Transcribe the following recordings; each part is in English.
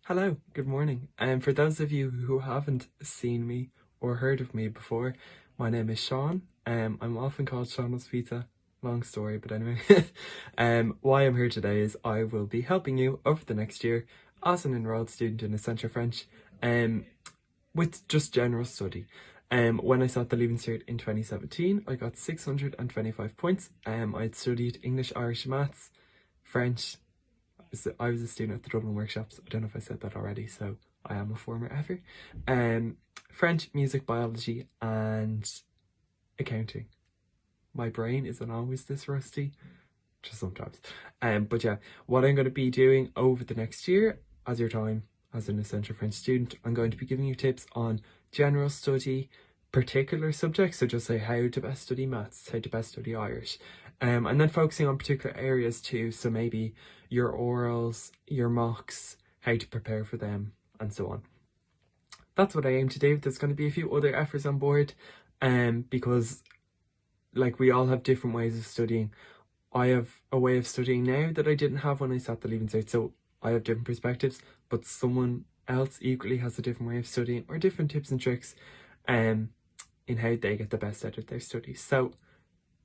Hello, good morning. And for those of you who haven't seen me or heard of me before, my name is Sean. I'm often called Sean's Pizza. Long story, but anyway. Why I'm here today is I will be helping you over the next year as an enrolled student in Essential French, with just general study. When I sat the Leaving Cert in 2017, I got 625 points. I'd studied English, Irish, Maths, French. I was a student at the Dublin workshops. I don't know if I said that already, so I am a former effer. French, music, biology, and accounting. My brain isn't always this rusty, just sometimes. But yeah, what I'm going to be doing over the next year, as your time as an Essential French student, I'm going to be giving you tips on general study, particular subjects, so just say how to best study maths, how to best study Irish, and then focusing on particular areas too, so maybe your orals, your mocks, how to prepare for them, and so on. That's what I aim to do. There's going to be a few other efforts on board, because like we all have different ways of studying. I have a way of studying now that I didn't have when I sat the Leaving Cert, so I have different perspectives, but someone else equally has a different way of studying or different tips and tricks in how they get the best out of their studies. So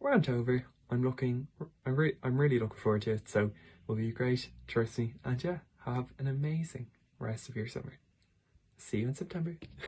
rant over. I'm really looking forward to it, so it will be great, trust me, and yeah, have an amazing rest of your summer. See you in September.